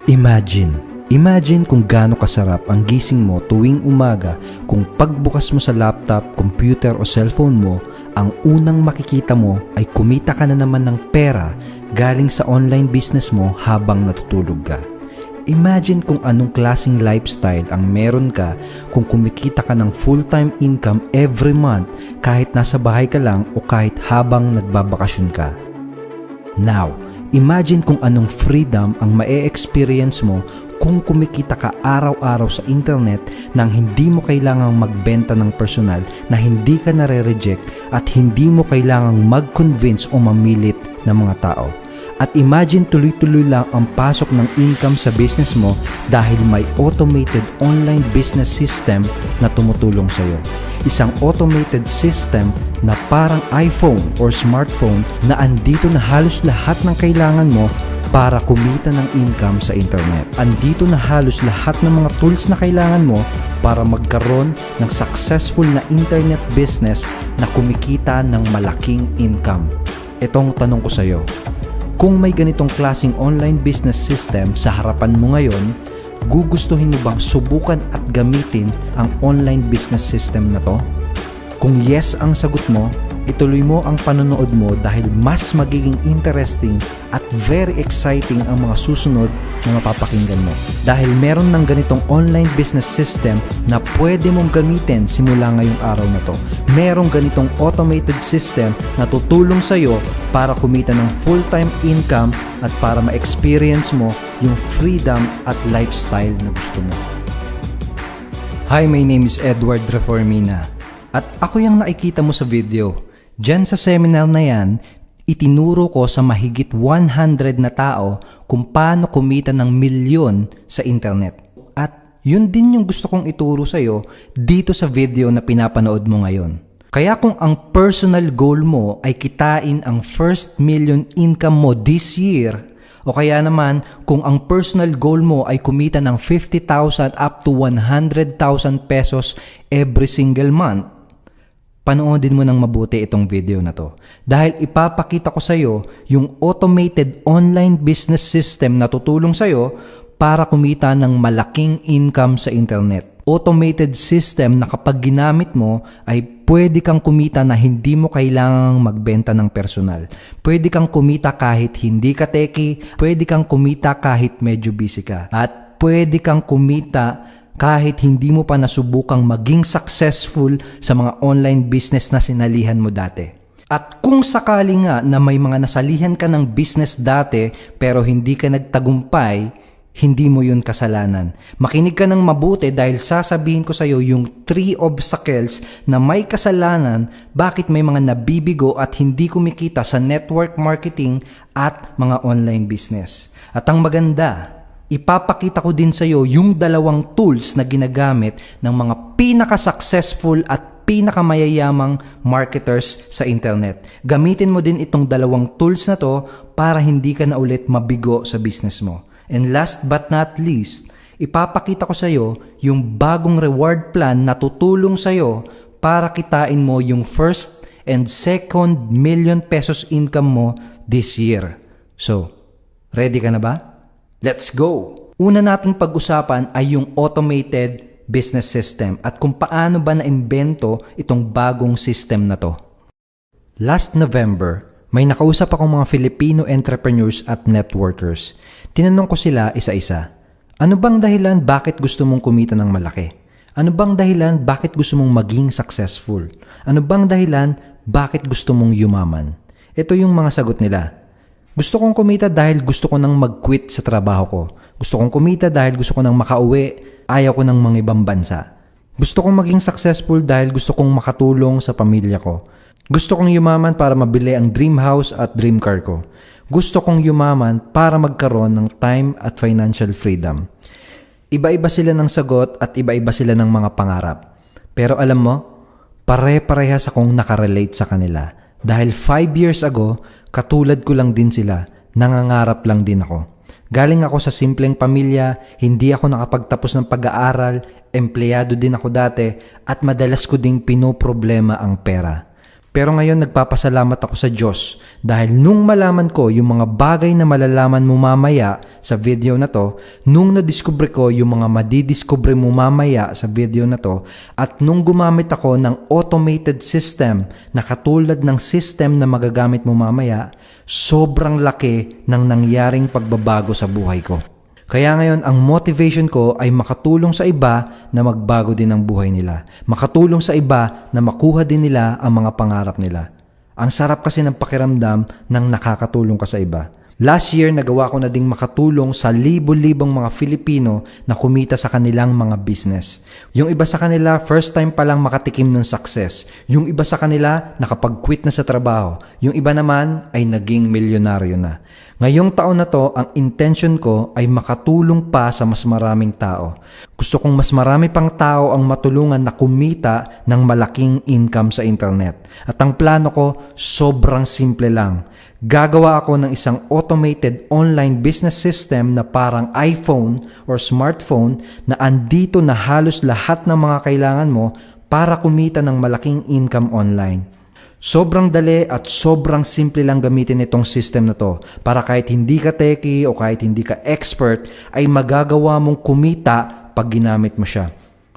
Imagine kung gaano kasarap ang gising mo tuwing umaga kung pagbukas mo sa laptop, computer o cellphone mo, ang unang makikita mo ay kumita ka na naman ng pera galing sa online business mo habang natutulog ka. Imagine kung anong klaseng lifestyle ang meron ka kung kumikita ka ng full-time income every month kahit nasa bahay ka lang o kahit habang nagbabakasyon ka. Now, imagine kung anong freedom ang ma-experience mo kung kumikita ka araw-araw sa internet nang hindi mo kailangang magbenta ng personal, na hindi ka nare-reject at hindi mo kailangang mag-convince o mamilit ng mga tao. At imagine tuloy-tuloy lang ang pasok ng income sa business mo dahil may automated online business system na tumutulong sa iyo. Isang automated system na parang iPhone or smartphone na andito na halos lahat ng kailangan mo para kumita ng income sa internet. Andito na halos lahat ng mga tools na kailangan mo para magkaroon ng successful na internet business na kumikita ng malaking income. Itong tanong ko sa iyo, kung may ganitong klaseng online business system sa harapan mo ngayon, gugustuhin mo bang subukan at gamitin ang online business system na to? Kung yes ang sagot mo, ituloy mo ang panonood mo dahil mas magiging interesting at very exciting ang mga susunod na mapapakinggan mo. Dahil meron ng ganitong online business system na pwede mong gamitin simula ngayong araw na to. Merong ganitong automated system na tutulong sa iyo para kumita ng full-time income at para ma-experience mo yung freedom at lifestyle na gusto mo. Hi, my name is Edward Reformina at ako yung nakikita mo sa video. Diyan sa seminar na yan, itinuro ko sa mahigit 100 na tao kung paano kumita ng milyon sa internet. At yun din yung gusto kong ituro sa iyo dito sa video na pinapanood mo ngayon. Kaya kung ang personal goal mo ay kitain ang first million income mo this year, o kaya naman kung ang personal goal mo ay kumita ng 50,000 up to 100,000 pesos every single month, panoodin mo ng mabuti itong video na to. Dahil ipapakita ko sa iyo yung automated online business system na tutulong sa iyo para kumita ng malaking income sa internet. Automated system na kapag ginamit mo ay pwede kang kumita na hindi mo kailangang magbenta ng personal. Pwede kang kumita kahit hindi ka techie, pwede kang kumita kahit medyo busy ka, at pwede kang kumita kahit hindi mo pa nasubukang maging successful sa mga online business na sinalihan mo dati. At kung sakali nga na may mga nasalihan ka ng business dati pero hindi ka nagtagumpay, hindi mo yun kasalanan. Makinig ka ng mabuti dahil sasabihin ko sa iyo yung 3 obstacles na may kasalanan bakit may mga nabibigo at hindi kumikita sa network marketing at mga online business. At ang maganda, ipapakita ko din sa iyo yung 2 tools na ginagamit ng mga pinaka-successful at pinakamayayamang marketers sa internet. Gamitin mo din itong 2 tools na to para hindi ka na ulit mabigo sa business mo. And last but not least, ipapakita ko sa iyo yung bagong reward plan na tutulong sa iyo para kitain mo yung first and second million pesos income mo this year. So, ready ka na ba? Let's go! Una nating pag-usapan ay yung automated business system at kung paano ba na-imbento itong bagong system na to. Last November, may nakausap akong mga Filipino entrepreneurs at networkers. Tinanong ko sila isa-isa, ano bang dahilan bakit gusto mong kumita ng malaki? Ano bang dahilan bakit gusto mong maging successful? Ano bang dahilan bakit gusto mong yumaman? Ito yung mga sagot nila. Gusto kong kumita dahil gusto ko nang mag-quit sa trabaho ko. Gusto kong kumita dahil gusto ko nang makauwi. Ayaw ko ng mga ibang bansa. Gusto kong maging successful dahil gusto kong makatulong sa pamilya ko. Gusto kong yumaman para mabili ang dream house at dream car ko. Gusto kong yumaman para magkaroon ng time at financial freedom. Iba-iba sila ng sagot at iba-iba sila ng mga pangarap. Pero alam mo, pare-parehas akong nakarelate sa kanila. Dahil 5 years ago, katulad ko lang din sila, nangangarap lang din ako. Galing ako sa simpleng pamilya, hindi ako nakapagtapos ng pag-aaral, empleyado din ako dati, at madalas ko ding pinoproblema ang pera. Pero ngayon nagpapasalamat ako sa Diyos dahil nung malaman ko yung mga bagay na malalaman mo mamaya sa video na to, nung nadiskubre ko yung mga madidiskubre mo mamaya sa video na to, at nung gumamit ako ng automated system na katulad ng system na magagamit mo mamaya, sobrang laki ng nangyaring pagbabago sa buhay ko. Kaya ngayon, ang motivation ko ay makatulong sa iba na magbago din ang buhay nila. Makatulong sa iba na makuha din nila ang mga pangarap nila. Ang sarap kasi ng pakiramdam ng nakakatulong ka sa iba. Last year, nagawa ko na ding makatulong sa libo-libong mga Filipino na kumita sa kanilang mga business. Yung iba sa kanila, first time pa lang makatikim ng success. Yung iba sa kanila, nakapag-quit na sa trabaho. Yung iba naman ay naging milyonaryo na. Ngayong taon na to, ang intention ko ay makatulong pa sa mas maraming tao. Gusto kong mas marami pang tao ang matulungan na kumita ng malaking income sa internet. At ang plano ko, sobrang simple lang. Gagawa ako ng isang automated online business system na parang iPhone or smartphone na andito na halos lahat ng mga kailangan mo para kumita ng malaking income online. Sobrang dali at sobrang simple lang gamitin itong system na to para kahit hindi ka techie o kahit hindi ka expert ay magagawa mong kumita pag ginamit mo siya.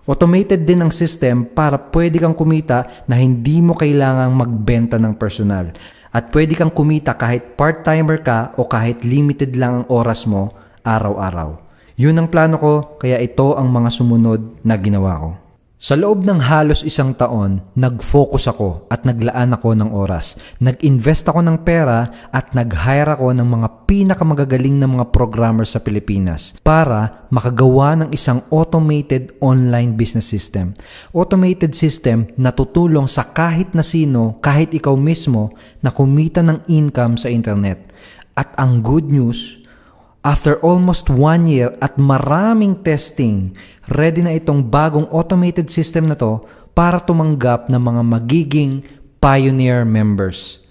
Automated din ang system para pwede kang kumita na hindi mo kailangang magbenta ng personal. At pwede kang kumita kahit part-timer ka o kahit limited lang ang oras mo araw-araw. Yun ang plano ko, kaya ito ang mga sumunod na ginawa ko. Sa loob ng halos isang taon, nag-focus ako at naglaan ako ng oras. Nag-invest ako ng pera at nag-hire ako ng mga pinakamagagaling na mga programmers sa Pilipinas para makagawa ng isang automated online business system. Automated system na tutulong sa kahit na sino, kahit ikaw mismo, na kumita ng income sa internet. At ang good news, after almost 1 year at maraming testing, ready na itong bagong automated system na to para tumanggap ng mga magiging pioneer members.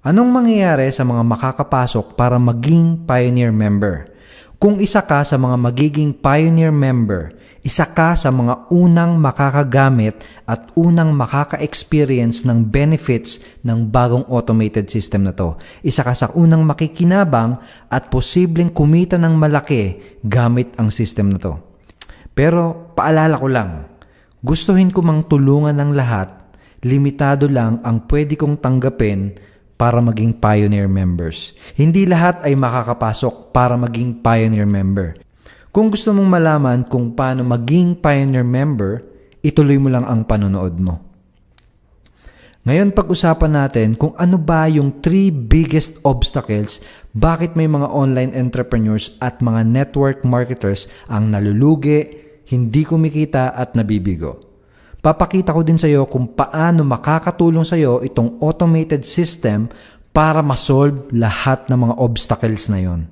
Anong mangyayari sa mga makakapasok para maging pioneer member? Kung isa ka sa mga magiging pioneer member, isa ka sa mga unang makakagamit at unang makaka-experience ng benefits ng bagong automated system na to. Isa ka sa unang makikinabang at posibleng kumita ng malaki gamit ang system na to. Pero paalala ko lang, gustuhin ko mang tulungan ng lahat, limitado lang ang pwede kong tanggapin para maging pioneer members. Hindi lahat ay makakapasok para maging pioneer member. Kung gusto mong malaman kung paano maging pioneer member, ituloy mo lang ang panonood mo. Ngayon pag-usapan natin kung ano ba yung 3 biggest obstacles bakit may mga online entrepreneurs at mga network marketers ang nalulugi, hindi kumikita at nabibigo. Papakita ko din sa iyo kung paano makakatulong sa iyo itong automated system para masolve lahat ng mga obstacles na yon.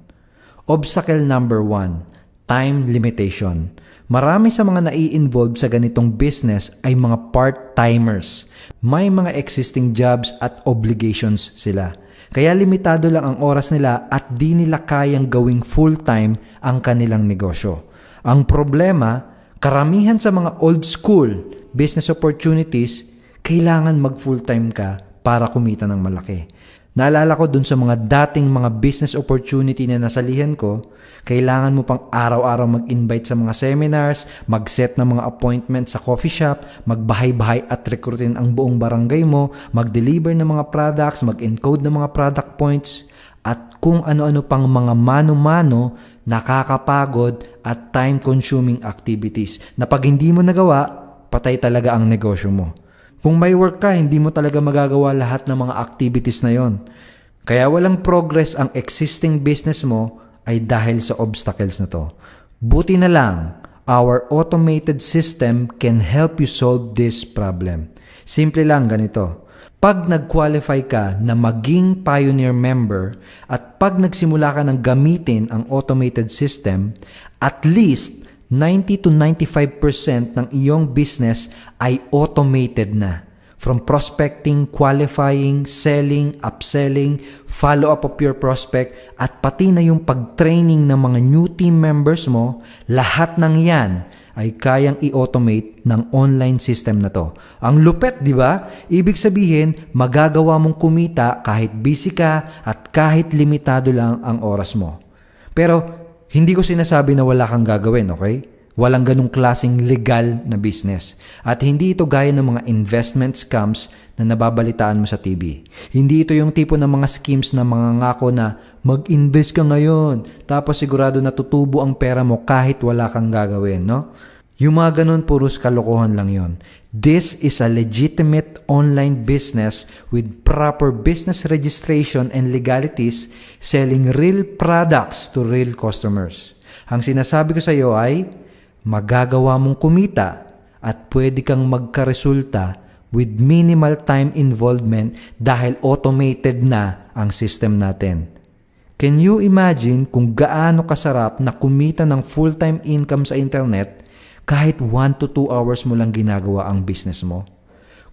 Obstacle number 1, time limitation. Marami sa mga nai-involve sa ganitong business ay mga part-timers. May mga existing jobs at obligations sila. Kaya limitado lang ang oras nila at di nila kayang gawing full-time ang kanilang negosyo. Ang problema, karamihan sa mga old school business opportunities, kailangan mag-full-time ka para kumita ng malaki. Naalala ko dun sa mga dating mga business opportunity na nasalihan ko, kailangan mo pang araw-araw mag-invite sa mga seminars, mag-set ng mga appointment sa coffee shop, magbahay-bahay at recruitin ang buong barangay mo, mag-deliver ng mga products, mag-encode ng mga product points, at kung ano-ano pang mga mano-mano, nakakapagod at time-consuming activities na pag hindi mo nagawa, patay talaga ang negosyo mo. Kung may work ka, hindi mo talaga magagawa lahat ng mga activities na yon. Kaya walang progress ang existing business mo ay dahil sa obstacles na to. Buti na lang, our automated system can help you solve this problem. Simple lang ganito. Pag nag-qualify ka na maging pioneer member at pag nagsimula ka ng gamitin ang automated system, at least 90 to 95% ng iyong business ay automated na. From prospecting, qualifying, selling, upselling, follow-up of your prospect, at pati na yung pag-training ng mga new team members mo, lahat ng yan ay kayang i-automate ng online system na to. Ang lupet, di ba? Ibig sabihin, magagawa mong kumita kahit busy ka at kahit limitado lang ang oras mo. Pero, hindi ko sinasabi na wala kang gagawin, okay? Walang ganong klaseng legal na business. At hindi ito gaya ng mga investment scams na nababalitaan mo sa TV. Hindi ito yung tipo ng mga schemes na mangangako na mag-invest ka ngayon, tapos sigurado na tutubo ang pera mo kahit wala kang gagawin, no? Yung mga ganon, puros kalokohan lang yon. This is a legitimate online business with proper business registration and legalities, selling real products to real customers. Ang sinasabi ko sa iyo ay, magagawa mong kumita at pwede kang magkaresulta with minimal time involvement dahil automated na ang system natin. Can you imagine kung gaano kasarap na kumita ng full-time income sa internet kahit 1 to 2 hours mo lang ginagawa ang business mo?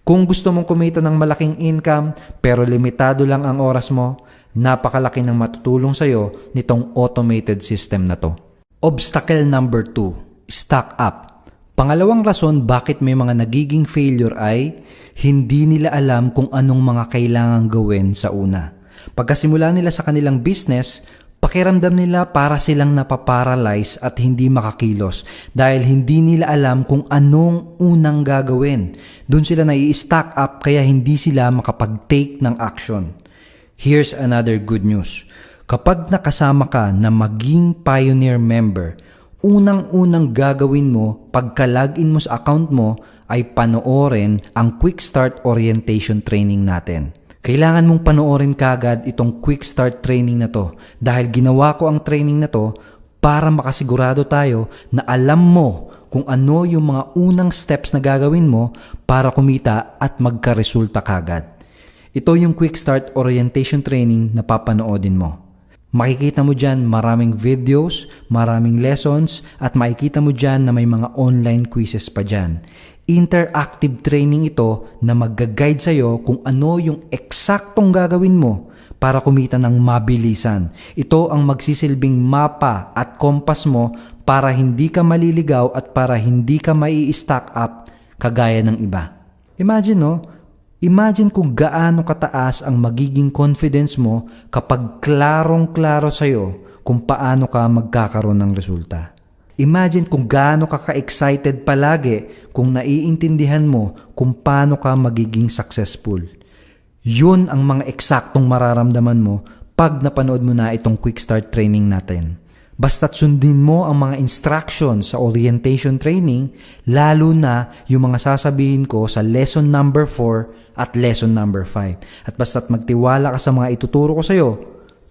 Kung gusto mong kumita ng malaking income pero limitado lang ang oras mo, napakalaki ng matutulong sa'yo nitong automated system na to. Obstacle number 2. Stock up. Pangalawang rason bakit may mga nagiging failure ay hindi nila alam kung anong mga kailangang gawin sa una. Pagkasimula nila sa kanilang business, pakiramdam nila para silang napaparalyze at hindi makakilos dahil hindi nila alam kung anong unang gagawin. Doon sila nai-stock up kaya hindi sila makapag-take ng action. Here's another good news. Kapag nakasama ka na maging pioneer member, unang-unang gagawin mo pagka-login mo sa account mo ay panoorin ang Quick Start Orientation Training natin. Kailangan mong panoorin kagad itong Quick Start Training na to dahil ginawa ko ang training na to para makasigurado tayo na alam mo kung ano yung mga unang steps na gagawin mo para kumita at magkaresulta kagad. Ito yung Quick Start Orientation Training na papanoodin mo. Makikita mo dyan maraming videos, maraming lessons, at makikita mo dyan na may mga online quizzes pa dyan. Interactive training ito na mag-guide sa'yo kung ano yung eksaktong gagawin mo para kumita ng mabilisan. Ito ang magsisilbing mapa at kompas mo para hindi ka maliligaw at para hindi ka mai-stock up kagaya ng iba. Imagine, no? Imagine kung gaano kataas ang magiging confidence mo kapag klarong-klaro sa'yo kung paano ka magkakaroon ng resulta. Imagine kung gaano ka ka-excited palagi kung naiintindihan mo kung paano ka magiging successful. Yun ang mga eksaktong mararamdaman mo pag napanood mo na itong Quick Start Training natin. Basta't sundin mo ang mga instructions sa orientation training, lalo na yung mga sasabihin ko sa lesson number 4 at lesson number 5. At basta't magtiwala ka sa mga ituturo ko sa'yo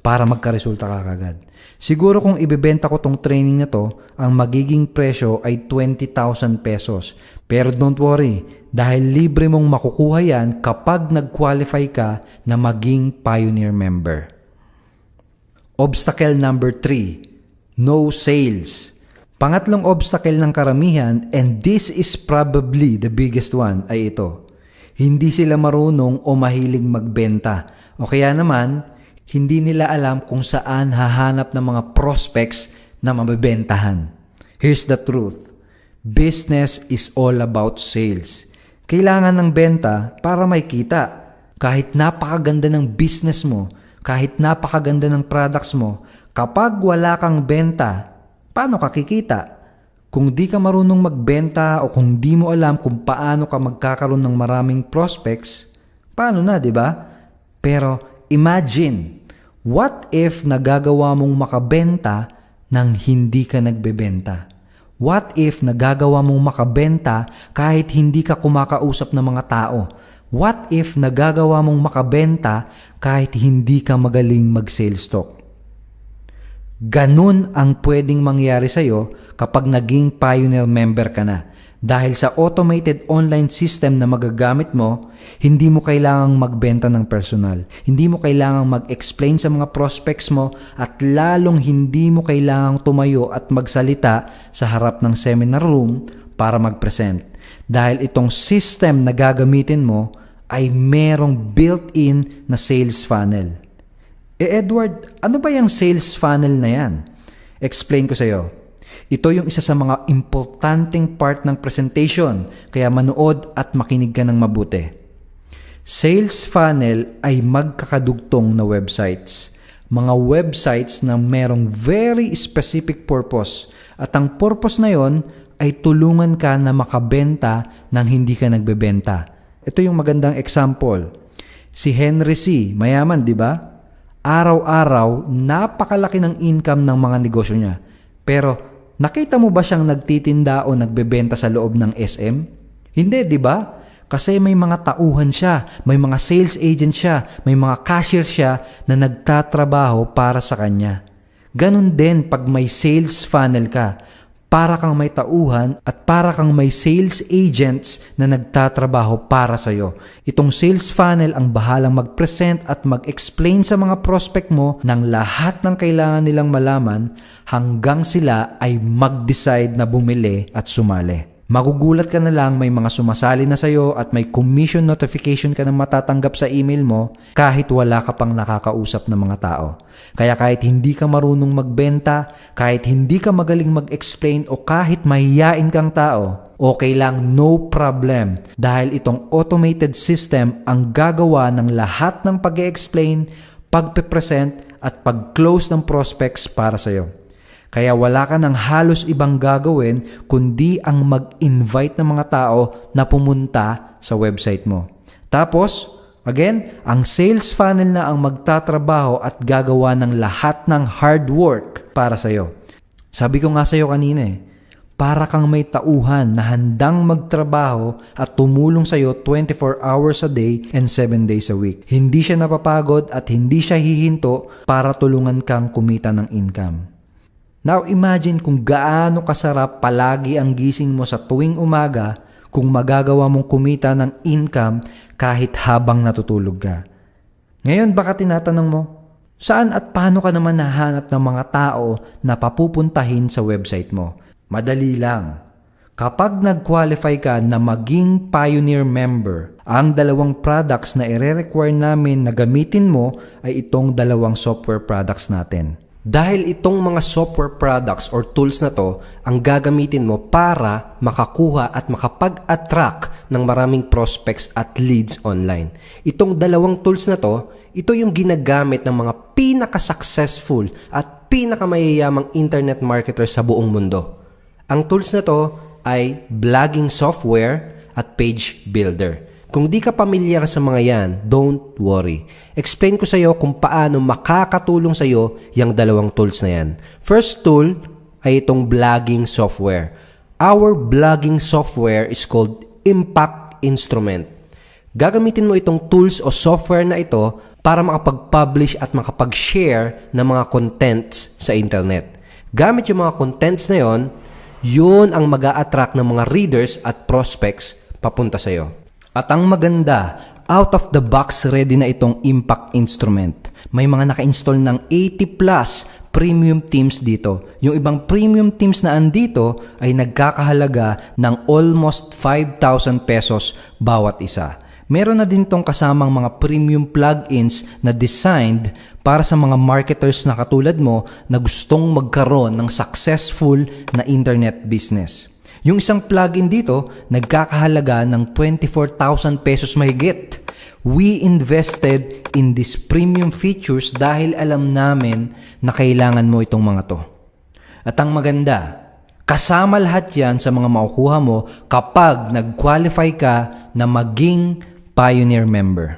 para magkaresulta ka kagad. Siguro kung ibebenta ko tong training na to, ang magiging presyo ay 20,000 pesos. Pero don't worry, dahil libre mong makukuha yan kapag nag-qualify ka na maging pioneer member. Obstacle number 3. No sales. Pangatlong obstacle ng karamihan, and this is probably the biggest one, ay ito. Hindi sila marunong o mahilig magbenta. O kaya naman, hindi nila alam kung saan hahanap ng mga prospects na mabebentahan. Here's the truth. Business is all about sales. Kailangan ng benta para may kita. Kahit napakaganda ng business mo, kahit napakaganda ng products mo, kapag wala kang benta, paano ka kikita? Kung di ka marunong magbenta o kung di mo alam kung paano ka magkakaroon ng maraming prospects, paano na, di ba? Pero imagine, what if nagagawa mong makabenta nang hindi ka nagbebenta? What if nagagawa mong makabenta kahit hindi ka kumakausap ng mga tao? What if nagagawa mong makabenta kahit hindi ka magaling mag-sales talk? Ganun ang pwedeng mangyari sa'yo kapag naging pioneer member ka na. Dahil sa automated online system na magagamit mo, hindi mo kailangang magbenta ng personal. Hindi mo kailangang mag-explain sa mga prospects mo at lalong hindi mo kailangang tumayo at magsalita sa harap ng seminar room para mag-present. Dahil itong system na gagamitin mo ay merong built-in na sales funnel. Edward, ano ba yung sales funnel na yan? Explain ko sa iyo. Ito yung isa sa mga importanteng part ng presentation, kaya manood at makinig ka ng mabuti. Sales funnel ay magkakadugtong na websites. Mga websites na merong very specific purpose. At ang purpose na yon ay tulungan ka na makabenta nang hindi ka nagbebenta. Ito yung magandang example. Si Henry C., mayaman, di ba? Araw-araw, napakalaki ng income ng mga negosyo niya. Pero, nakita mo ba siyang nagtitinda o nagbebenta sa loob ng SM? Hindi, di ba? Kasi may mga tauhan siya, may mga sales agent siya, may mga cashier siya na nagtatrabaho para sa kanya. Ganon din pag may sales funnel ka. Para kang may tauhan at para kang may sales agents na nagtatrabaho para sa'yo. Itong sales funnel ang bahalang mag-present at mag-explain sa mga prospect mo ng lahat ng kailangan nilang malaman hanggang sila ay mag-decide na bumili at sumali. Magugulat ka na lang may mga sumasali na sa'yo at may commission notification ka na matatanggap sa email mo kahit wala ka pang nakakausap ng mga tao. Kaya kahit hindi ka marunong magbenta, kahit hindi ka magaling mag-explain o kahit mahiyain kang tao, okay lang, no problem. Dahil itong automated system ang gagawa ng lahat ng pag-explain, pagpe-present at pag-close ng prospects para sa'yo. Kaya wala ka ng halos ibang gagawin kundi ang mag-invite ng mga tao na pumunta sa website mo. Tapos, again, ang sales funnel na ang magtatrabaho at gagawa ng lahat ng hard work para sa'yo. Sabi ko nga sa'yo kanina para kang may tauhan na handang magtrabaho at tumulong sa'yo 24 hours a day and 7 days a week. Hindi siya napapagod at hindi siya hihinto para tulungan kang kumita ng income. Now imagine kung gaano kasarap palagi ang gising mo sa tuwing umaga kung magagawa mong kumita ng income kahit habang natutulog ka. Ngayon baka tinatanong mo, saan at paano ka naman nahanap ng mga tao na papupuntahin sa website mo? Madali lang. Kapag nag-qualify ka na maging Pioneer member, ang dalawang products na ire-require namin na gamitin mo ay itong dalawang software products natin. Dahil itong mga software products or tools na to ang gagamitin mo para makakuha at makapag-attract ng maraming prospects at leads online. Itong dalawang tools na to, ito yung ginagamit ng mga pinaka-successful at pinakamayayamang internet marketers sa buong mundo. Ang tools na to ay blogging software at page builder. Kung di ka pamilyar sa mga yan, don't worry. Explain ko sa iyo kung paano makakatulong sa iyo yung dalawang tools na yan. First tool ay itong blogging software. Our blogging software is called Impact Instrument. Gagamitin mo itong tools o software na ito para makapag-publish at makapag-share ng mga contents sa internet. Gamit yung mga contents na yon, yun ang mag-a-attract ng mga readers at prospects papunta sa iyo. At ang maganda, out of the box ready na itong Impact Instrument. May mga naka-install ng 80 plus premium teams dito. Yung ibang premium teams na andito ay nagkakahalaga ng almost 5,000 pesos bawat isa. Meron na din tong kasamang mga premium plugins na designed para sa mga marketers na katulad mo na gustong magkaroon ng successful na internet business. Yung isang plugin dito, nagkakahalaga ng 24,000 pesos mahigit. We invested in these premium features dahil alam namin na kailangan mo itong mga to. At ang maganda, kasama lahat yan sa mga makukuha mo kapag nag-qualify ka na maging Pioneer member.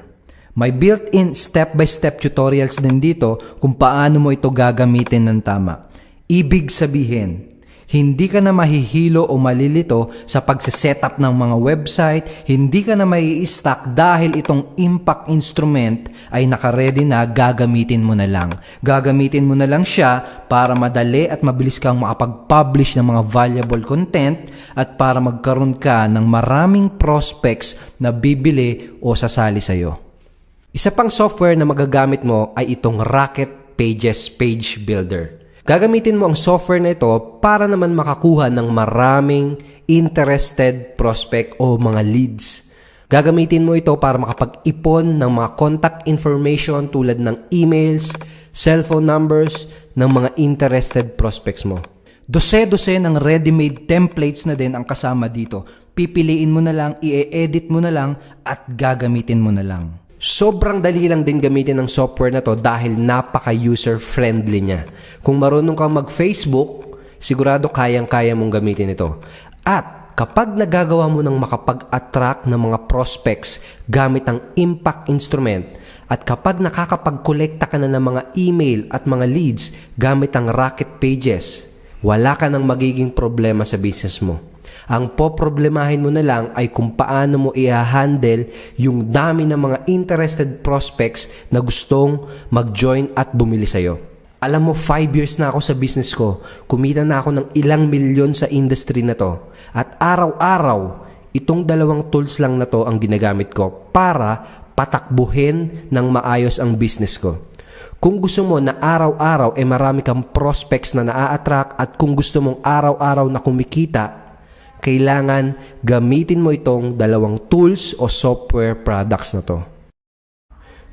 May built-in step-by-step tutorials din dito kung paano mo ito gagamitin ng tama. Ibig sabihin, hindi ka na mahihilo o malilito sa pagsisetup ng mga website, hindi ka na mai-stuck dahil itong Impact Instrument ay nakaredy na gagamitin mo na lang. Gagamitin mo na lang siya para madali at mabilis kang makapag-publish ng mga valuable content at para magkaroon ka ng maraming prospects na bibili o sasali sa'yo. Isa pang software na magagamit mo ay itong Rocket Pages Page Builder. Gagamitin mo ang software na ito para naman makakuha ng maraming interested prospect o mga leads. Gagamitin mo ito para makapag-ipon ng mga contact information tulad ng emails, cellphone numbers ng mga interested prospects mo. Dose-dose ng ready-made templates na din ang kasama dito. Pipiliin mo na lang, i-edit mo na lang, at gagamitin mo na lang. Sobrang dali lang din gamitin ng software na to dahil napaka-user-friendly niya. Kung marunong kang mag-Facebook, sigurado kayang-kaya mong gamitin ito. At kapag nagagawa mo ng makapag-attract ng mga prospects gamit ang impact instrument, at kapag nakakapag-kolekta ka na ng mga email at mga leads gamit ang Rocket Pages, wala ka nang magiging problema sa business mo. Ang poproblemahin mo na lang ay kung paano mo i-handle yung dami ng mga interested prospects na gustong mag-join at bumili sa'yo. Alam mo, 5 years na ako sa business ko. Kumita na ako ng ilang milyon sa industry na to. At araw-araw, itong dalawang tools lang na to ang ginagamit ko para patakbuhin ng maayos ang business ko. Kung gusto mo na araw-araw marami kang prospects na naa-attract at kung gusto mong araw-araw na kumikita, kailangan gamitin mo itong dalawang tools o software products na to.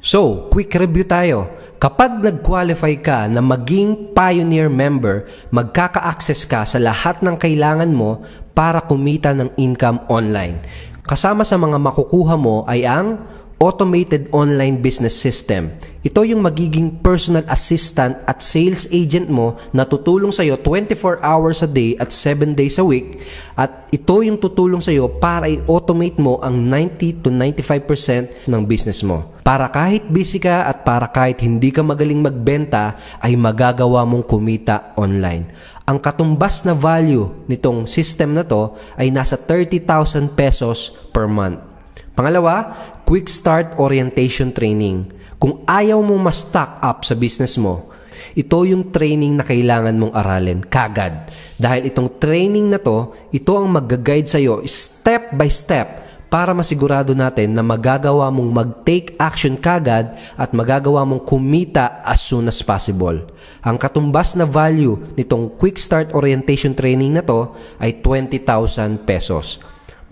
So, quick review tayo. Kapag nag-qualify ka na maging Pioneer member, magkaka-access ka sa lahat ng kailangan mo para kumita ng income online. Kasama sa mga makukuha mo ay ang Automated Online Business System. Ito yung magiging personal assistant at sales agent mo na tutulong sa'yo 24 hours a day at 7 days a week. At ito yung tutulong sa'yo para i-automate mo ang 90 to 95% ng business mo. Para kahit busy ka at para kahit hindi ka magaling magbenta, ay magagawa mong kumita online. Ang katumbas na value nitong system na to ay nasa 30,000 pesos per month. Pangalawa, Quick Start Orientation Training. Kung ayaw mong ma-stock up sa business mo, ito yung training na kailangan mong aralin kagad. Dahil itong training na to, ito ang mag-guide sa'yo step by step para masigurado natin na magagawa mong mag-take action kagad at magagawa mong kumita as soon as possible. Ang katumbas na value nitong Quick Start Orientation Training na to ay 20,000 pesos.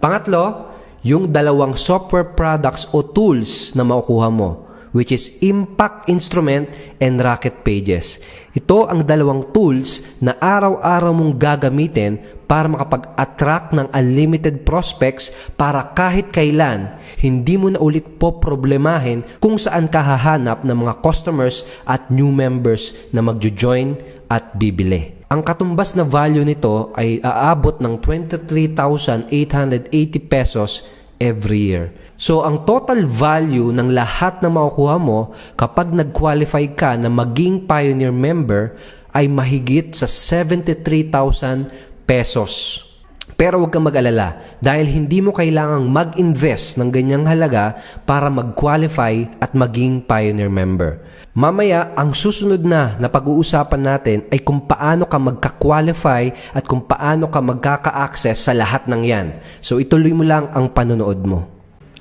Pangatlo, yung dalawang software products o tools na makukuha mo, which is Impact Instrument and Rocket Pages. Ito ang dalawang tools na araw-araw mong gagamitin para makapag-attract ng unlimited prospects para kahit kailan, hindi mo na ulit poproblemahin kung saan ka hahanap ng mga customers at new members na magjo-join at bibili. Ang katumbas na value nito ay aabot ng 23,880 pesos every year. So, ang total value ng lahat na makukuha mo kapag nag-qualify ka na maging Pioneer member ay mahigit sa 73,000 pesos. Pero huwag kang mag-alala dahil hindi mo kailangang mag-invest ng ganyang halaga para mag-qualify at maging Pioneer member. Mamaya, ang susunod na pag-uusapan natin ay kung paano ka magka-qualify at kung paano ka magkaka-access sa lahat ng yan. So, ituloy mo lang ang panonood mo.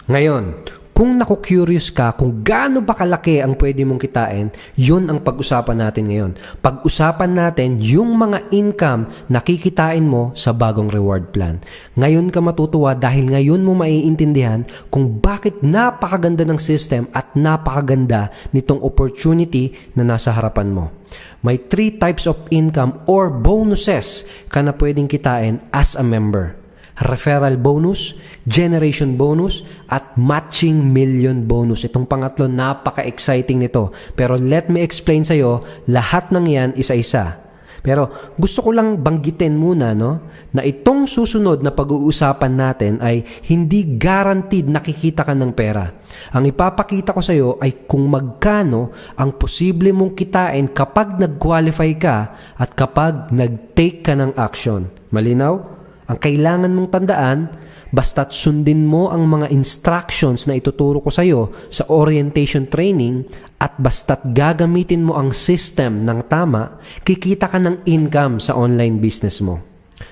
Ngayon, kung naku-curious ka kung gaano ba kalaki ang pwede mong kitain, yun ang pag-usapan natin ngayon. Pag-usapan natin yung mga income na kikitain mo sa bagong reward plan. Ngayon ka matutuwa dahil ngayon mo maiintindihan kung bakit napakaganda ng system at napakaganda nitong opportunity na nasa harapan mo. May 3 types of income or bonuses ka na pwedeng kitain as a member. Referral bonus, generation bonus, at matching million bonus. Itong pangatlo, napaka-exciting nito. Pero let me explain sa'yo, lahat ng yan isa-isa. Pero gusto ko lang banggitin muna na itong susunod na pag-uusapan natin ay hindi guaranteed nakikita ka ng pera. Ang ipapakita ko sa'yo ay kung magkano ang posible mong kitain kapag nag-qualify ka at kapag nag-take ka ng action. Malinaw? Ang kailangan mong tandaan, basta't sundin mo ang mga instructions na ituturo ko sa iyo sa orientation training at basta't gagamitin mo ang system ng tama, kikita ka ng income sa online business mo.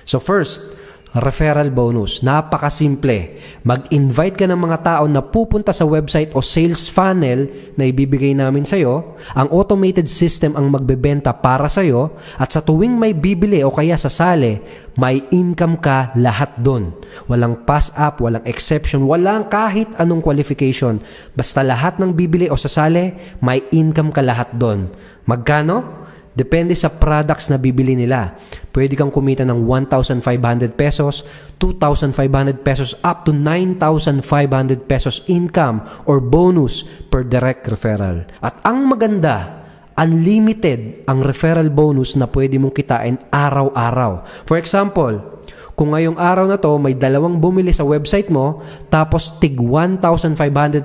So first, referral bonus. Napakasimple. Mag-invite ka ng mga tao na pupunta sa website o sales funnel na ibibigay namin sa iyo. Ang automated system ang magbebenta para sa iyo at sa tuwing may bibili o kaya sasali, may income ka lahat doon. Walang pass-up, walang exception, walang kahit anong qualification. Basta lahat ng bibili o sasali, may income ka lahat doon. Magkano? Depende sa products na bibili nila. Pwede kang kumita ng 1,500 pesos, 2,500 pesos, up to 9,500 pesos income or bonus per direct referral. At ang maganda, unlimited ang referral bonus na pwede mong kitain araw-araw. For example, kung ngayong araw na to may 2 bumili sa website mo, tapos tig 1,500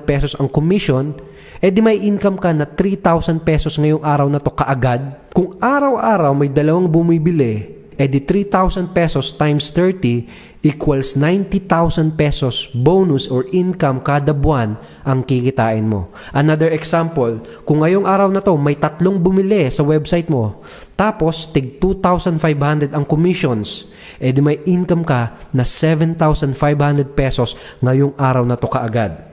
pesos ang commission, di may income ka na 3,000 pesos ngayong araw na to kaagad. Kung araw-araw may 2 bumibili, di 3,000 pesos times 30 equals 90,000 pesos bonus or income kada buwan ang kikitain mo. Another example, kung ngayong araw na to may 3 bumili sa website mo, tapos tig 2,500 ang commissions, di may income ka na 7,500 pesos ngayong araw na to kaagad.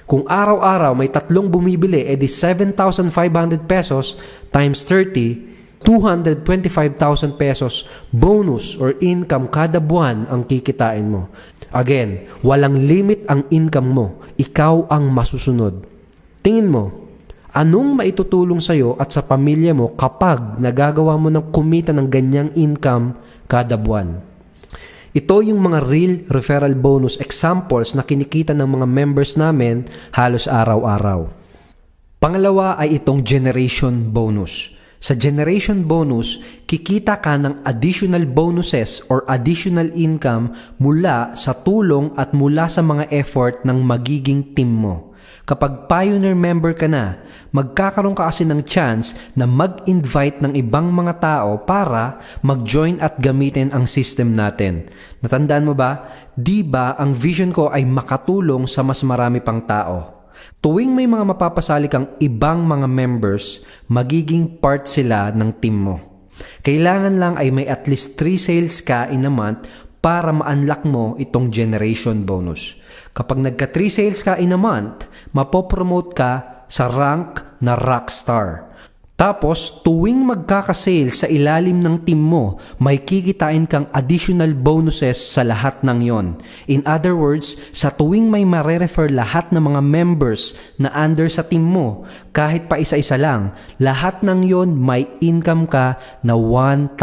Kung araw-araw may 3 bumibili, di 7,500 pesos times 30, 225,000 pesos bonus or income kada buwan ang kikitain mo. Again, walang limit ang income mo. Ikaw ang masusunod. Tingin mo, anong maitutulong sa'yo at sa pamilya mo kapag nagagawa mo ng kumita ng ganyang income kada buwan? Ito yung mga real referral bonus examples na kinikita ng mga members namin halos araw-araw. Pangalawa ay itong generation bonus. Sa generation bonus, kikita ka ng additional bonuses or additional income mula sa tulong at mula sa mga effort ng magiging team mo. Kapag pioneer member ka na, magkakaroon ka kasi ng chance na mag-invite ng ibang mga tao para mag-join at gamitin ang system natin. Natandaan mo ba? Di ba ang vision ko ay makatulong sa mas marami pang tao? Tuwing may mga mapapasali kang ibang mga members, magiging part sila ng team mo. Kailangan lang ay may at least 3 sales ka in a month para ma-unlock mo itong generation bonus. Kapag nagka 3 sales ka in a month, mapopromote ka sa rank na rockstar. Tapos, tuwing magkakasale sa ilalim ng team mo, may kikitain kang additional bonuses sa lahat ng yon. In other words, sa tuwing may mare-refer lahat ng mga members na under sa team mo, kahit pa isa-isa lang, lahat ng yon may income ka na 1,000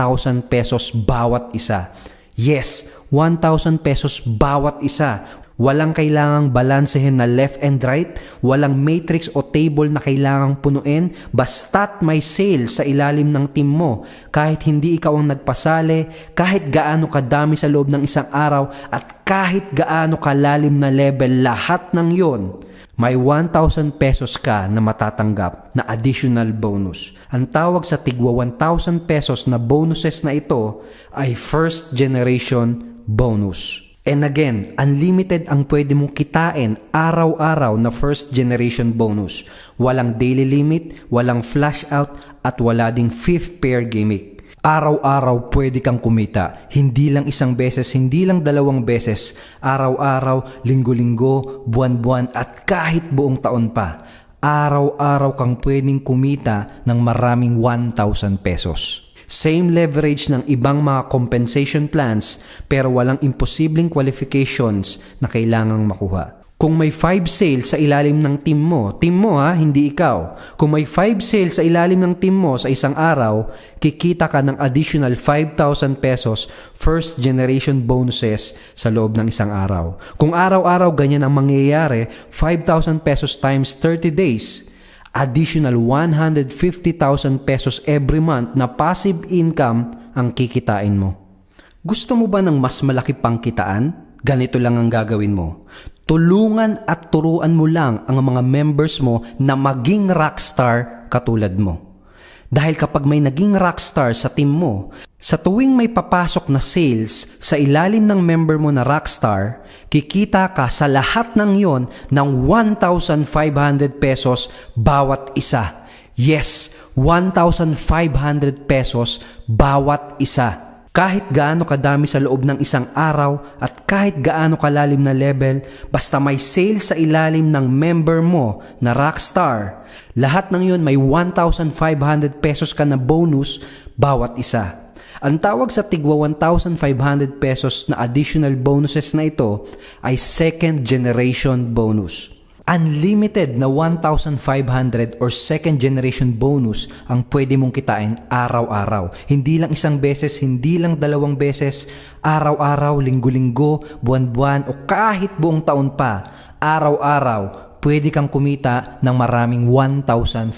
pesos bawat isa. Yes, 1,000 pesos bawat isa. Walang kailangang balansehin na left and right, walang matrix o table na kailangang punuin, basta't may sale sa ilalim ng team mo. Kahit hindi ikaw ang nagpasali, kahit gaano kadami sa loob ng isang araw, at kahit gaano kalalim na level, lahat ng yon, may 1,000 pesos ka na matatanggap na additional bonus. Ang tawag sa tigwa 1,000 pesos na bonuses na ito ay first generation bonus. And again, unlimited ang pwede mong kitain araw-araw na first generation bonus. Walang daily limit, walang flash out, at wala ding 5th pair gimmick. Araw-araw pwede kang kumita. Hindi lang isang beses, hindi lang 2 beses. Araw-araw, linggo-linggo, buwan-buwan, at kahit buong taon pa. Araw-araw kang pwedeng kumita ng maraming 1,000 pesos. Same leverage ng ibang mga compensation plans pero walang imposibleng qualifications na kailangang makuha. Kung may 5 sales sa ilalim ng team mo ha, hindi ikaw. Kung may 5 sales sa ilalim ng team mo sa isang araw, kikita ka ng additional 5,000 pesos first generation bonuses sa loob ng isang araw. Kung araw-araw ganyan ang mangyayari, 5,000 pesos times 30 days, additional 150,000 pesos every month na passive income ang kikitain mo. Gusto mo ba ng mas malaki pang kitaan? Ganito lang ang gagawin mo. Tulungan at turuan mo lang ang mga members mo na maging rockstar katulad mo. Dahil kapag may naging rockstar sa team mo, sa tuwing may papasok na sales sa ilalim ng member mo na rockstar, kikita ka sa lahat ng yon ng 1,500 pesos bawat isa. Yes, 1,500 pesos bawat isa. Kahit gaano kadami sa loob ng isang araw at kahit gaano kalalim na level, basta may sale sa ilalim ng member mo na rockstar, lahat ng yun may 1,500 pesos ka na bonus bawat isa. Ang tawag sa tigwa 1,500 pesos na additional bonuses na ito ay second generation bonus. Unlimited na 1,500 or second generation bonus ang pwede mong kitain araw-araw. Hindi lang isang beses, hindi lang dalawang beses, araw-araw, linggo-linggo, buwan-buwan o kahit buong taon pa. Araw-araw, pwede kang kumita ng maraming 1,500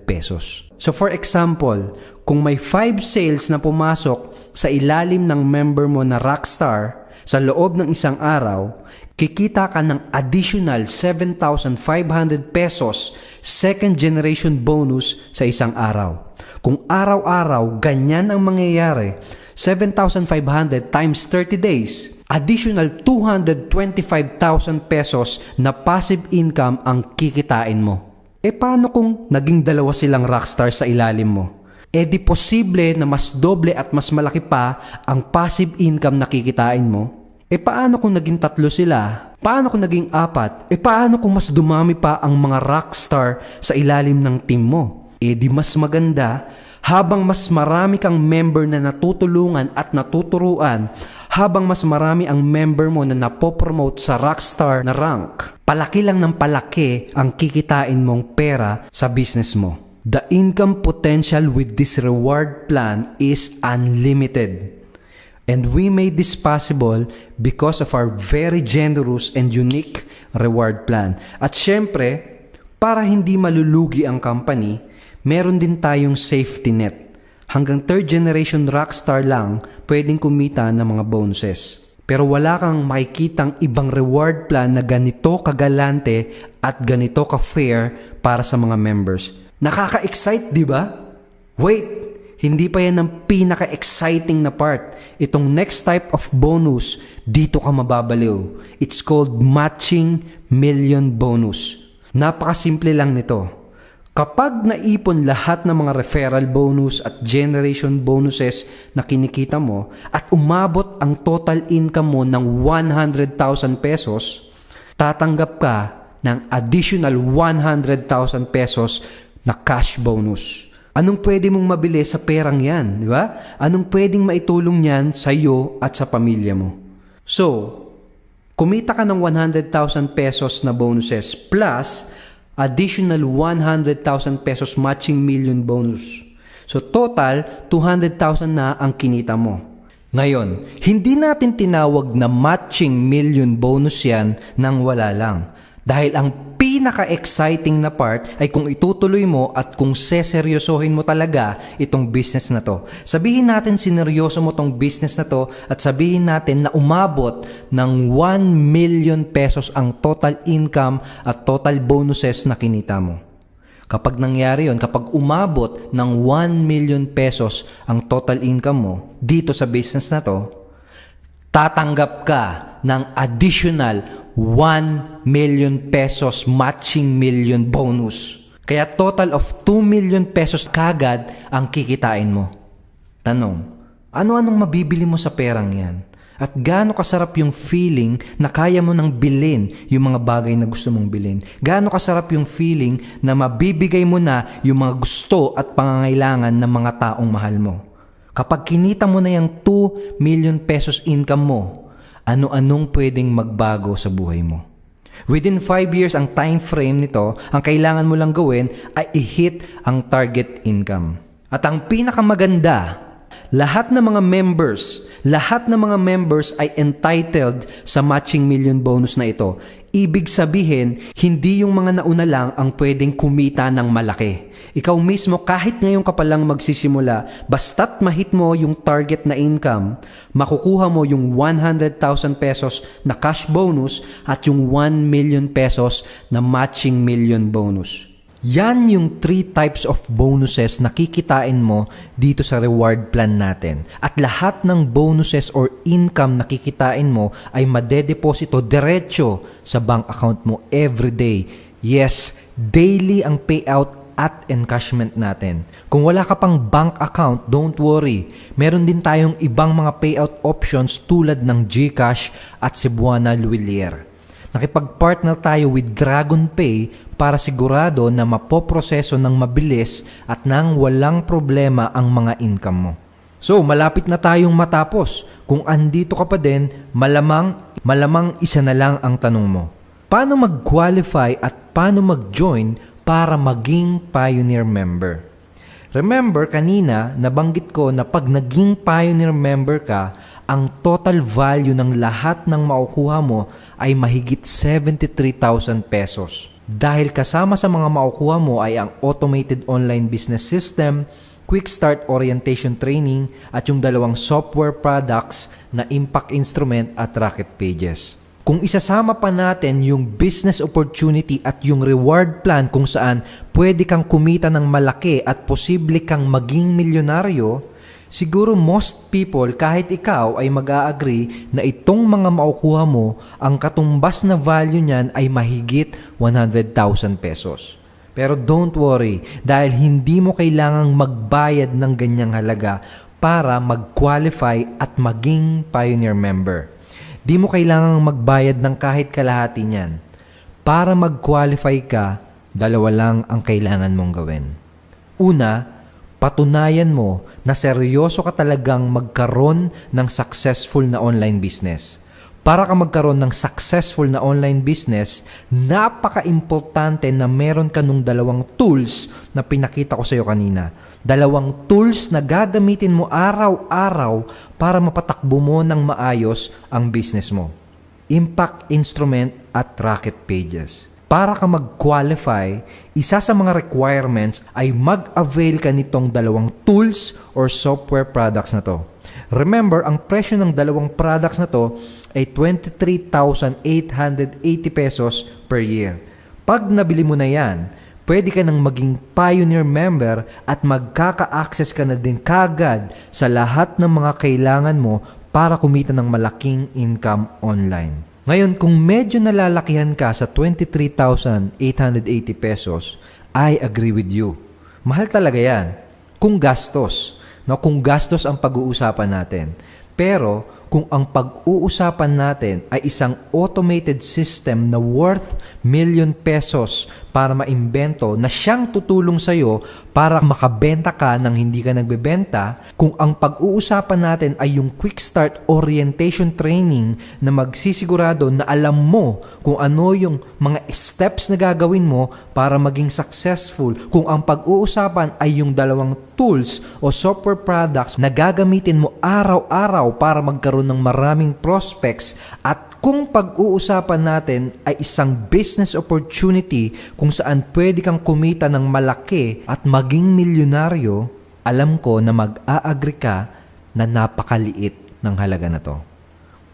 pesos. So for example, kung may 5 sales na pumasok sa ilalim ng member mo na Rockstar sa loob ng isang araw, kikita ka ng additional 7,500 pesos second generation bonus sa isang araw. Kung araw-araw ganyan ang mangyayari, 7,500 times 30 days, additional 225,000 pesos na passive income ang kikitain mo. Paano kung naging dalawa silang Rockstar sa ilalim mo? Di posible na mas doble at mas malaki pa ang passive income na kikitain mo? Paano kung naging 3 sila? Paano kung naging 4? Paano kung mas dumami pa ang mga Rockstar sa ilalim ng team mo? Di mas maganda, habang mas marami kang member na natutulungan at natuturuan, habang mas marami ang member mo na napopromote sa Rockstar na rank, palaki lang ng palaki ang kikitain mong pera sa business mo. The income potential with this reward plan is unlimited. And we made this possible because of our very generous and unique reward plan. At syempre, para hindi malulugi ang company, meron din tayong safety net. Hanggang 3rd generation Rockstar lang pwedeng kumita ng mga bonuses. Pero wala kang makikitang ibang reward plan na ganito kagalante at ganito ka-fair para sa mga members. Nakaka-excite, di ba? Wait! Hindi pa yan ang pinaka-exciting na part. Itong next type of bonus, dito ka mababaliw. It's called matching million bonus. Napakasimple lang nito. Kapag naipon lahat ng mga referral bonus at generation bonuses na kinikita mo at umabot ang total income mo ng 100,000 pesos, tatanggap ka ng additional 100,000 pesos na cash bonus. Anong pwede mong mabili sa perang yan, di ba? Anong pwedeng maitulong yan sa iyo at sa pamilya mo? So, kumita ka ng 100,000 pesos na bonuses plus additional 100,000 pesos matching million bonus. So, total, 200,000 na ang kinita mo. Ngayon, hindi natin tinawag na matching million bonus yan nang wala lang. Dahil ang pinaka-exciting na part ay kung itutuloy mo at kung seseryosohin mo talaga itong business na to. Sabihin natin sineryoso mo tong business na to at sabihin natin na umabot ng 1 million pesos ang total income at total bonuses na kinita mo. Kapag nangyari yon, kapag umabot ng 1 million pesos ang total income mo dito sa business na to, tatanggap ka ng additional 1 million pesos matching million bonus. Kaya total of 2 million pesos kagad ang kikitain mo. Tanong, ano-anong mabibili mo sa perang yan? At gaano kasarap yung feeling na kaya mo nang bilhin yung mga bagay na gusto mong bilhin? Gaano kasarap yung feeling na mabibigay mo na yung mga gusto at pangangailangan ng mga taong mahal mo? Kapag kinita mo na yung 2 million pesos income mo, ano-anong pwedeng magbago sa buhay mo? Within 5 years ang time frame nito, ang kailangan mo lang gawin ay i-hit ang target income. At ang pinakamaganda, lahat ng mga members ay entitled sa matching million bonus na ito. Ibig sabihin, hindi yung mga nauna lang ang pwedeng kumita ng malaki. Ikaw mismo, kahit ngayon ka pa lang magsisimula, basta't mahit mo yung target na income, makukuha mo yung 100,000 pesos na cash bonus at yung 1 million pesos na matching million bonus. Yan yung 3 types of bonuses na kikitain mo dito sa reward plan natin. At lahat ng bonuses or income na kikitain mo ay madedeposito diretso sa bank account mo every day. Yes, daily ang payout at encashment natin. Kung wala ka pang bank account, don't worry. Meron din tayong ibang mga payout options tulad ng GCash at Cebuana Luilier. Nakipag-partner tayo with Dragon Pay para sigurado na mapoproseso ng mabilis at nang walang problema ang mga income mo. So, malapit na tayong matapos. Kung andito ka pa din, malamang isa na lang ang tanong mo. Paano mag-qualify at paano mag-join para maging Pioneer member? Remember, kanina, nabanggit ko na pag naging Pioneer member ka, ang total value ng lahat ng makukuha mo ay mahigit 73,000 pesos. Dahil kasama sa mga makukuha mo ay ang Automated Online Business System, Quick Start Orientation Training, at yung dalawang software products na Impact Instrument at Rocket Pages. Kung isasama pa natin yung business opportunity at yung reward plan kung saan pwede kang kumita ng malaki at posible kang maging milyonaryo, siguro most people, kahit ikaw, ay mag-a-agree na itong mga makukuha mo, ang katumbas na value niyan ay mahigit 100,000 pesos. Pero don't worry, dahil hindi mo kailangang magbayad ng ganyang halaga para mag-qualify at maging Pioneer member. Di mo kailangang magbayad ng kahit kalahati niyan. Para mag-qualify ka, dalawa lang ang kailangan mong gawin. Una, patunayan mo na seryoso ka talagang magkaroon ng successful na online business. Para ka magkaroon ng successful na online business, napaka-importante na meron ka nung dalawang tools na pinakita ko sa iyo kanina. Dalawang tools na gagamitin mo araw-araw para mapatakbo mo ng maayos ang business mo. Impact Instrument at Rocket Pages. Para ka mag-qualify, isa sa mga requirements ay mag-avail ka nitong dalawang tools or software products na to. Remember, ang presyo ng dalawang products na to ay 23,880 pesos per year. Pag nabili mo na yan, pwede ka nang maging Pioneer member at magkaka-access ka na din kagad sa lahat ng mga kailangan mo para kumita ng malaking income online. Ngayon, kung medyo nalalakihan ka sa 23,880 pesos, I agree with you. Mahal talaga yan. Kung gastos. No, kung gastos ang pag-uusapan natin. Pero kung ang pag-uusapan natin ay isang automated system na worth million pesos para maimbento na siyang tutulong sa iyo para makabenta ka nang hindi ka nagbebenta, kung ang pag-uusapan natin ay yung Quick Start Orientation Training na magsisigurado na alam mo kung ano yung mga steps na gagawin mo para maging successful, kung ang pag-uusapan ay yung dalawang tools o software products na gagamitin mo araw-araw para magkaroon ng maraming prospects, at kung pag-uusapan natin ay isang business opportunity kung saan pwede kang kumita ng malaki at maging milyonaryo, alam ko na mag-a-agree ka na napakaliit ng halaga na to.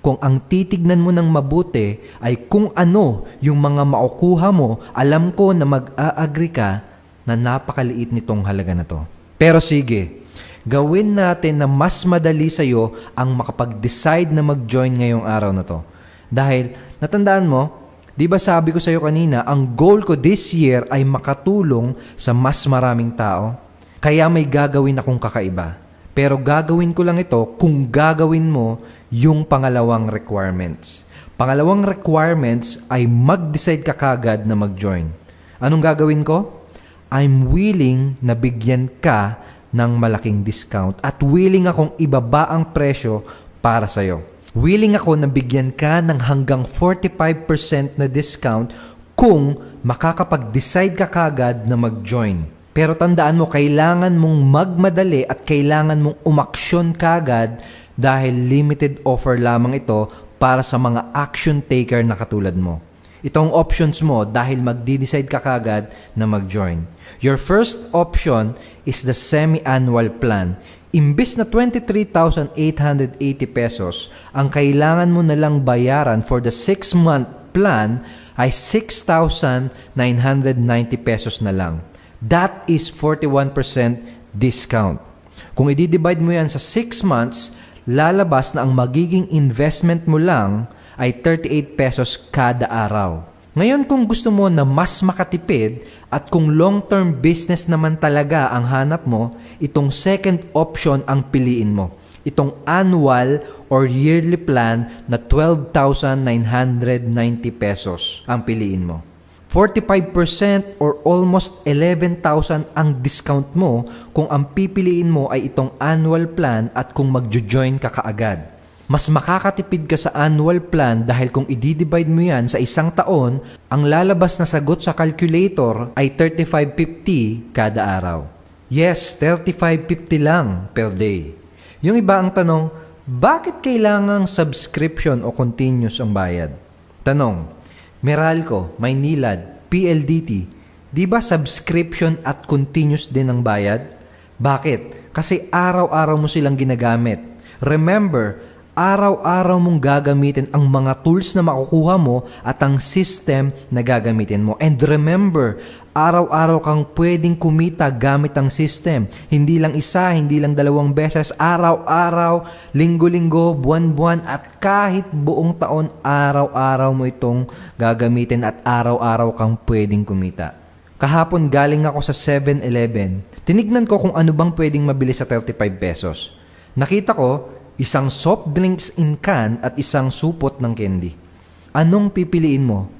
Kung ang titignan mo ng mabuti ay kung ano yung mga makukuha mo, alam ko na mag-a-agree ka na napakaliit nitong halaga na to. Pero sige, gawin natin na mas madali sa iyo ang makapag-decide na mag-join ngayong araw na to. Dahil, natandaan mo, di ba sabi ko sa iyo kanina, ang goal ko this year ay makatulong sa mas maraming tao. Kaya may gagawin akong kakaiba. Pero gagawin ko lang ito kung gagawin mo yung pangalawang requirements. Pangalawang requirements ay mag-decide ka kagad na mag-join. Anong gagawin ko? I'm willing na bigyan ka ng malaking discount at willing akong ibaba ang presyo para sa iyo. Willing ako na bigyan ka ng hanggang 45% na discount kung makakapag-decide ka kagad na mag-join. Pero tandaan mo, kailangan mong magmadali at kailangan mong umaksyon kagad dahil limited offer lamang ito para sa mga action taker na katulad mo. Itong options mo dahil magdi-decide ka kagad na mag-join. Your first option is the semi-annual plan. Imbis na 23,880 pesos, ang kailangan mo na lang bayaran for the 6-month plan ay 6,990 pesos na lang. That is 41% discount. Kung i-divide mo yan sa 6 months, lalabas na ang magiging investment mo lang ay 38 pesos kada araw. Ngayon, kung gusto mo na mas makatipid at kung long-term business naman talaga ang hanap mo, itong second option ang piliin mo. Itong annual or yearly plan na 12,990 pesos ang piliin mo. 45% or almost 11,000 ang discount mo kung ang pipiliin mo ay itong annual plan at kung magjo-join ka kaagad. Mas makakatipid ka sa annual plan dahil kung i-divide mo yan sa isang taon, ang lalabas na sagot sa calculator ay 35.50 kada araw. Yes, 35.50 lang per day. Yung iba ang tanong, bakit kailangang subscription o continuous ang bayad? Tanong, Meralco, Maynilad, PLDT, di ba subscription at continuous din ang bayad? Bakit? Kasi araw-araw mo silang ginagamit. Remember, araw-araw mong gagamitin ang mga tools na makukuha mo at ang system na gagamitin mo. And remember, araw-araw kang pwedeng kumita gamit ang system. Hindi lang isa, hindi lang dalawang beses, araw-araw, linggo-linggo, buwan-buwan, at kahit buong taon, araw-araw mo itong gagamitin at araw-araw kang pwedeng kumita. Kahapon galing ako sa 7-Eleven. Tinignan ko kung ano bang pwedeng mabili sa 35 pesos. Nakita ko, isang soft drinks in can at isang supot ng candy. Anong pipiliin mo?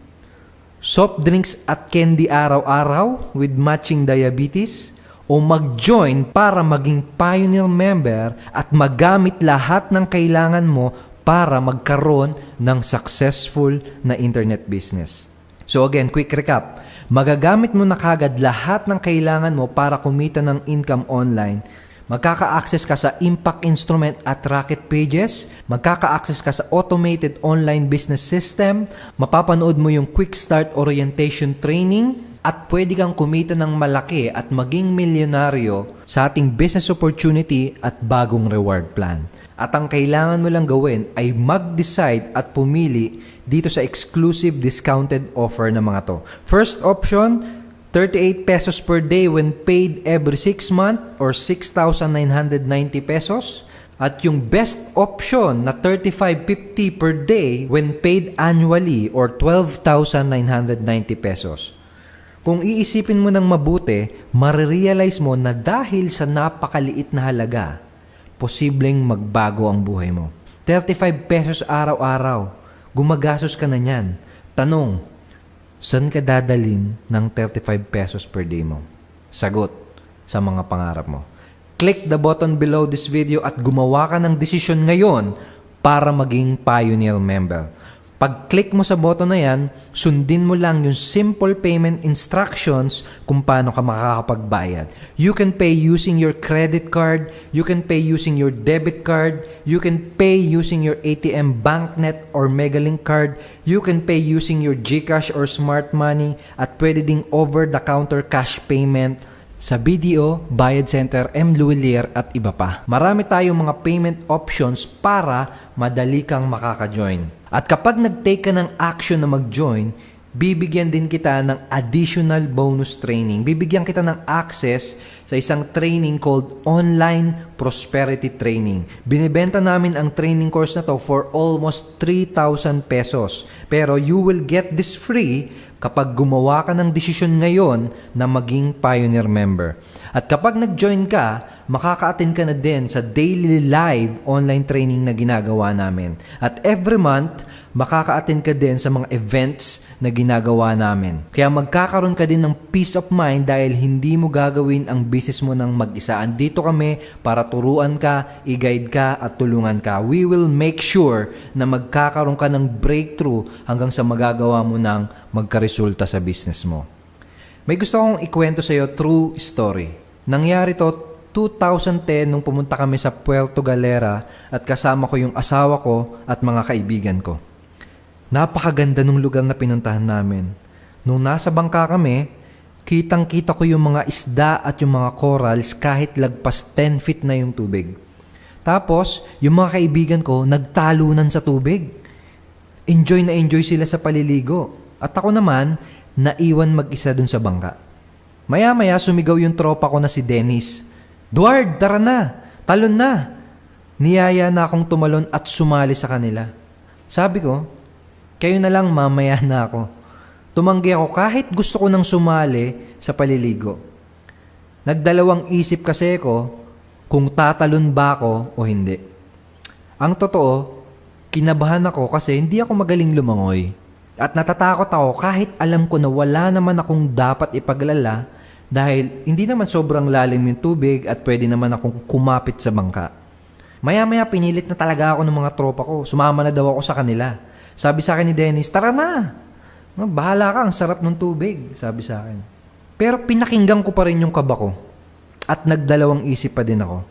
Soft drinks at candy araw-araw with matching diabetes? O mag-join para maging Pioneer member at magamit lahat ng kailangan mo para magkaroon ng successful na internet business? So again, quick recap. Magagamit mo na kagad lahat ng kailangan mo para kumita ng income online. Magkaka-access ka sa Impact Instrument at Rocket Pages, magkaka-access ka sa Automated Online Business System, mapapanood mo yung Quick Start Orientation Training, at pwede kang kumita ng malaki at maging milyonaryo sa ating business opportunity at bagong reward plan. At ang kailangan mo lang gawin ay mag-decide at pumili dito sa exclusive discounted offer na mga to. First option, 38 pesos per day when paid every 6 months or 6,990 pesos. At yung best option na 35.50 per day when paid annually or 12,990 pesos. Kung iisipin mo ng mabuti, marirealize mo na dahil sa napakaliit na halaga, posibleng magbago ang buhay mo. 35 pesos araw-araw, gumagastos ka na niyan. Tanong, saan ka dadalhin ng 35 pesos per day mo? Sagot, sa mga pangarap mo. Click the button below this video at gumawa ka ng desisyon ngayon para maging Pioneer member. Pag-click mo sa button na yan, sundin mo lang yung simple payment instructions kung paano ka makakapagbayad. You can pay using your credit card, you can pay using your debit card, you can pay using your ATM BankNet or Megalink card, you can pay using your GCash or Smart Money, at pwede ding over-the-counter cash payment sa BDO, Bayad Center, M. Luwilier at iba pa. Marami tayong mga payment options para madali kang makaka-join. At kapag nag-take ka ng action na mag-join, bibigyan din kita ng additional bonus training. Bibigyan kita ng access sa isang training called Online Prosperity Training. Binibenta namin ang training course na to for almost 3,000 pesos. Pero you will get this free kapag gumawa ka ng desisyon ngayon na maging Pioneer member. At kapag nag-join ka, makaka-attend ka na din sa daily live online training na ginagawa namin. At every month, makaka-attend ka din sa mga events na ginagawa namin. Kaya magkakaroon ka din ng peace of mind dahil hindi mo gagawin ang business mo ng mag-isa. Andito kami para turuan ka, i-guide ka at tulungan ka. We will make sure na magkakaroon ka ng breakthrough hanggang sa magagawa mo ng magkaresulta sa business mo. May gusto akong ikwento sa iyo true story. Nangyari to 2010 nung pumunta kami sa Puerto Galera at kasama ko yung asawa ko at mga kaibigan ko. Napakaganda nung lugar na pinuntahan namin. Nung nasa bangka kami, kitang-kita ko yung mga isda at yung mga corals kahit lagpas 10 feet na yung tubig. Tapos, yung mga kaibigan ko nagtalunan sa tubig. Enjoy na enjoy sila sa paliligo. At ako naman, naiwan mag-isa dun sa bangka. Maya-maya sumigaw yung tropa ko na si Dennis. "Duard, tara na! Talon na!" Niyaya na akong tumalon at sumali sa kanila. Sabi ko, kayo na lang, mamaya na ako. Tumanggi ako kahit gusto ko nang sumali sa paliligo. Nagdalawang isip kasi ako kung tatalon ba ako o hindi. Ang totoo, kinabahan ako kasi hindi ako magaling lumangoy. At natatakot ako kahit alam ko na wala naman akong dapat ipaglala dahil hindi naman sobrang lalim yung tubig at pwede naman akong kumapit sa bangka. Maya-maya pinilit na talaga ako ng mga tropa ko. Sumama na daw ako sa kanila. Sabi sa akin ni Dennis, tara na. Bahala ka, ang sarap ng tubig. Sabi sa akin. Pero pinakinggan ko pa rin yung kaba ko. At nagdalawang isip pa din ako.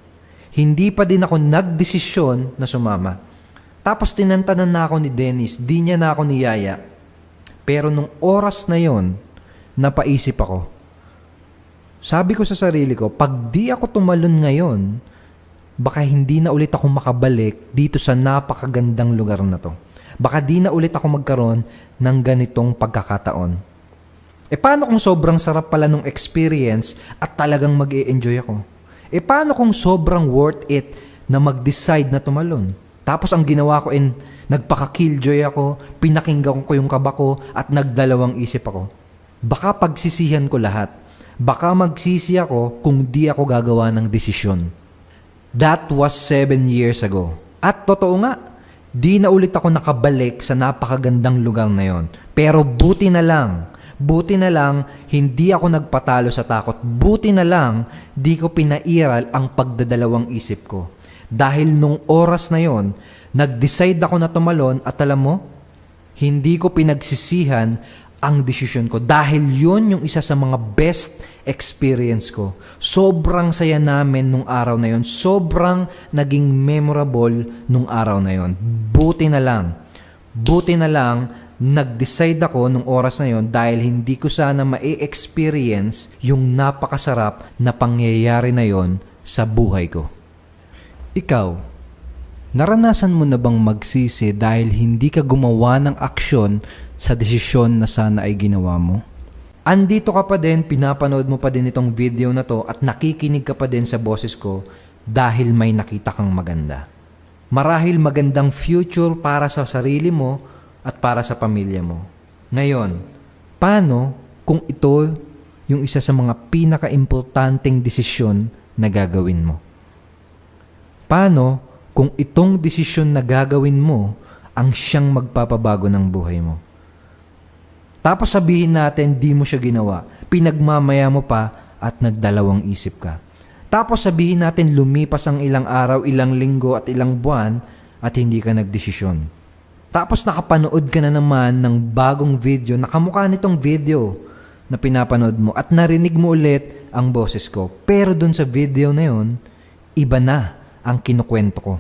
Hindi pa din ako nagdesisyon na sumama. Tapos tinantanan na ako ni Dennis, di niya na ako niyaya. Pero nung oras na yon, napaisip ako. Sabi ko sa sarili ko, pag di ako tumalon ngayon, baka hindi na ulit ako makabalik dito sa napakagandang lugar na to. Baka di na ulit ako magkaroon ng ganitong pagkakataon. Paano kung sobrang sarap pala nung experience at talagang mag-e-enjoy ako? Paano kung sobrang worth it na mag-decide na tumalon? Tapos ang ginawa ko, nagpaka-killjoy ako, pinakinggan ko yung kaba ko at nagdalawang isip ako. Baka pagsisihan ko lahat. Baka magsisi ako kung di ako gagawa ng desisyon. That was 7 years ago. At totoo nga, di na ulit ako nakabalik sa napakagandang lugar na yon. Pero buti na lang, hindi ako nagpatalo sa takot. Buti na lang, di ko pinairal ang pagdadalawang isip ko. Dahil nung oras na yon, nag-decide ako na tumalon at alam mo, hindi ko pinagsisihan ang desisyon ko dahil yun yung isa sa mga best experience ko. Sobrang saya namin nung araw na yon. Sobrang naging memorable nung araw na yon. Buti na lang, nag-decide ako nung oras na yon dahil hindi ko sana ma-experience yung napakasarap na pangyayari na yon sa buhay ko. Ikaw, naranasan mo na bang magsisi dahil hindi ka gumawa ng aksyon sa desisyon na sana ay ginawa mo? Andito ka pa din, pinapanood mo pa din itong video na to at nakikinig ka pa din sa boses ko dahil may nakita kang maganda. Marahil magandang future para sa sarili mo at para sa pamilya mo. Ngayon, paano kung ito yung isa sa mga pinaka-importanteng desisyon na gagawin mo? Paano kung itong desisyon na gagawin mo ang siyang magpapabago ng buhay mo? Tapos sabihin natin, di mo siya ginawa. Pinagmamaya mo pa at nagdalawang isip ka. Tapos sabihin natin, lumipas ang ilang araw, ilang linggo at ilang buwan at hindi ka nagdesisyon. Tapos nakapanood ka na naman ng bagong video, nakamukha nitong video na pinapanood mo at narinig mo ulit ang boses ko. Pero dun sa video na yun, iba na ang kinukwento ko.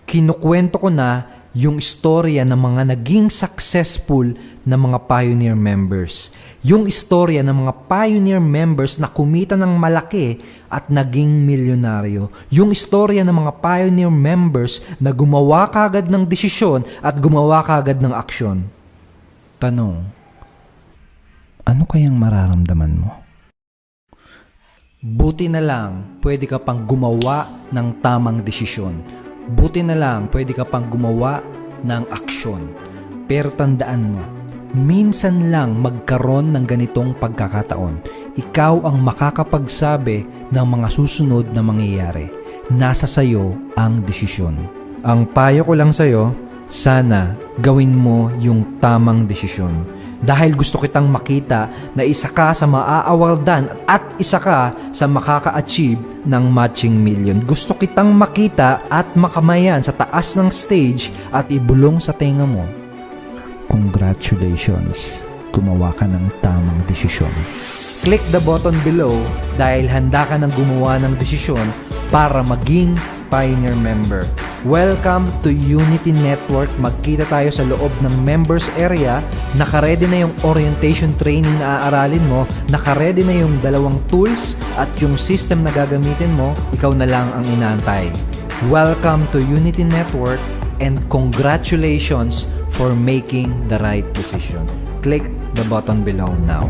Kinukwento ko na yung istorya ng mga naging successful na mga pioneer members. Yung istorya ng mga pioneer members na kumita ng malaki at naging milyonaryo. Yung istorya ng mga pioneer members na gumawa kagad ng desisyon at gumawa kagad ng aksyon. Tanong, ano kayang mararamdaman mo? Buti na lang, pwede ka pang gumawa ng tamang desisyon. Buti na lang, pwede ka pang gumawa ng aksyon. Pero tandaan mo, minsan lang magkaroon ng ganitong pagkakataon. Ikaw ang makakapagsabi ng mga susunod na mangyayari. Nasa sayo ang desisyon. Ang payo ko lang sayo, sana gawin mo yung tamang desisyon. Dahil gusto kitang makita na isa ka sa maaawaldan at isa ka sa makaka-achieve ng matching million. Gusto kitang makita at makamayan sa taas ng stage at ibulong sa tenga mo. Congratulations! Gumawa ka ng tamang desisyon. Click the button below dahil handa ka ng gumawa ng desisyon para maging pioneer member. Welcome to Unity Network. Magkita tayo sa loob ng members area. Nakaredy na yung orientation training na aaralin mo. Nakaredy na yung 2 tools at yung system na gagamitin mo. Ikaw na lang ang inaantay. Welcome to Unity Network and congratulations for making the right decision. Click the button below now.